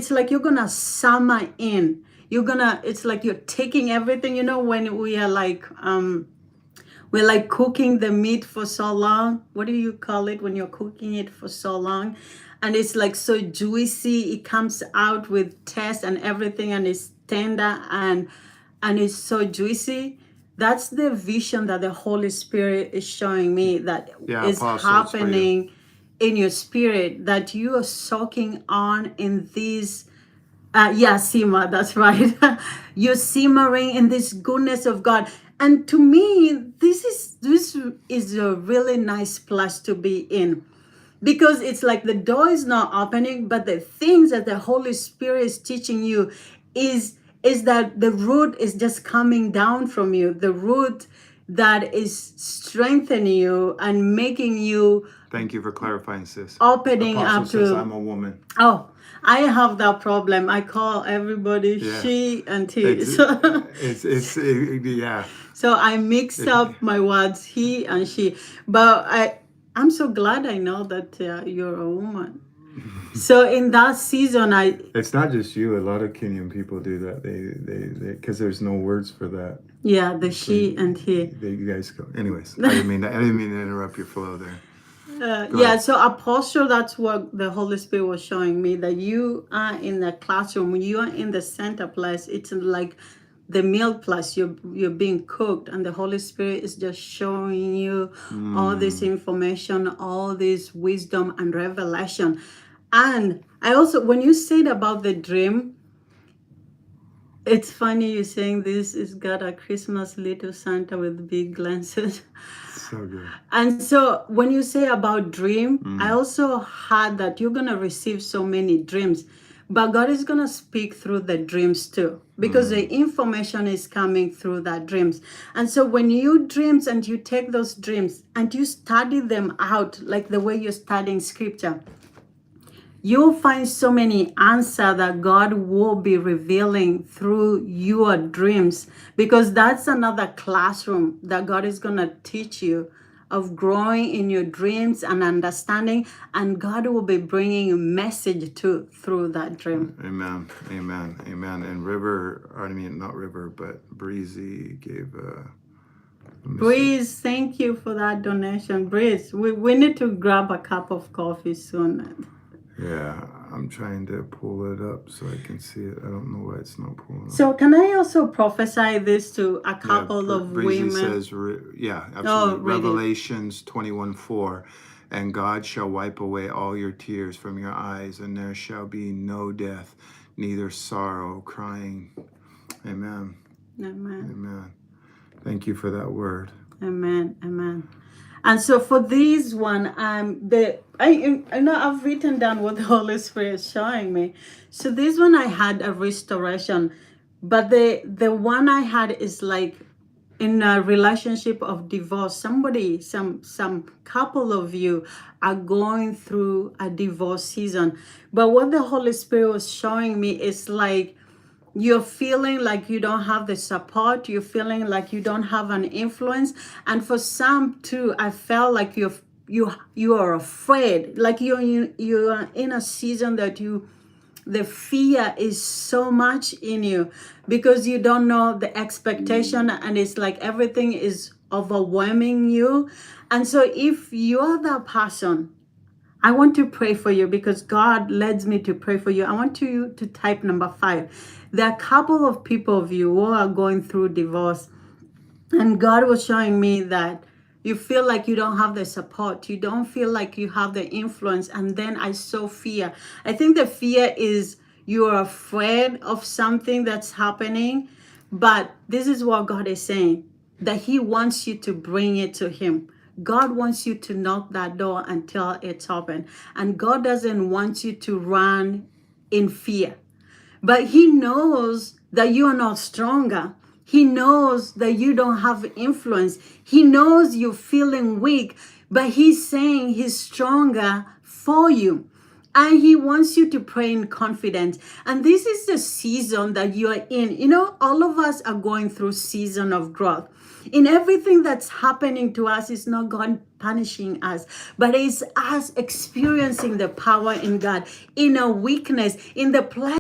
it's like you're gonna summer in. It's like you're taking everything, when we are like, we're like cooking the meat for so long. What do you call it when you're cooking it for so long? And it's like so juicy. It comes out with taste and everything, and it's tender and it's so juicy. That's the vision that the Holy Spirit is showing me that is happening in your spirit, that you are soaking on in these. Simmer, that's right. You're simmering in this goodness of God. And to me, this is a really nice place to be in, because it's like the door is not opening, but the things that the Holy Spirit is teaching you is that the root is just coming down from you, the root that is strengthening you and making you. Thank you for clarifying, sis. Opening Apostle up to. says I'm a woman. Oh, I have that problem. I call everybody she and he. It's yeah. So I mix up my words, he and she. But I'm so glad I know that you're a woman. So in that season, it's not just you. A lot of Kenyan people do that. They because there's no words for that. Yeah, the she and he. You guys go. Anyways, I didn't mean to interrupt your flow there. So Apostle, that's what the Holy Spirit was showing me, that you are in the classroom, you are in the center place. It's like the meal place, you're being cooked, and the Holy Spirit is just showing you all this information, all this wisdom and revelation. And I also, when you said about the dream, it's funny you saying this is got a Christmas little Santa with big glances. So good. And so when you say about dream, I also heard that you're going to receive so many dreams, but God is going to speak through the dreams too, because the information is coming through that dreams. And so when you dreams and you take those dreams and you study them out, like the way you're studying scripture, you'll find so many answers that God will be revealing through your dreams, because that's another classroom that God is going to teach you of growing in your dreams and understanding, and God will be bringing a message through that dream. Amen. And not River, but Breezy gave Breeze, thank you for that donation. Breeze, we need to grab a cup of coffee soon. Yeah, I'm trying to pull it up so I can see it. I don't know why it's not pulling up. So can I also prophesy this to a couple of Breezy women? says, absolutely. Revelations 21:4, and God shall wipe away all your tears from your eyes, and there shall be no death, neither sorrow, crying. Amen. Thank you for that word. Amen. And so for this one, I know I've written down what the Holy Spirit is showing me. So this one I had a restoration, but the one I had is like in a relationship of divorce. Somebody, some couple of you are going through a divorce season. But what the Holy Spirit was showing me is like, you're feeling like you don't have the support. You're feeling like you don't have an influence. And for some too, I felt like you are afraid. Like you're in a season that the fear is so much in you, because you don't know the expectation, and it's like everything is overwhelming you. And so if you're that person, I want to pray for you, because God leads me to pray for you. I want you to type number 5. There are a couple of people of you who are going through divorce, and God was showing me that you feel like you don't have the support. You don't feel like you have the influence. And then I saw fear. I think the fear is you are afraid of something that's happening. But this is what God is saying, that He wants you to bring it to Him. God wants you to knock that door until it's open. And God doesn't want you to run in fear. But He knows that you are not stronger. He knows that you don't have influence. He knows you're feeling weak, but He's saying He's stronger for you. And He wants you to pray in confidence. And this is the season that you are in. You know, all of us are going through season of growth. In everything that's happening to us, it's not God punishing us, but it's us experiencing the power in God, in our weakness, in the place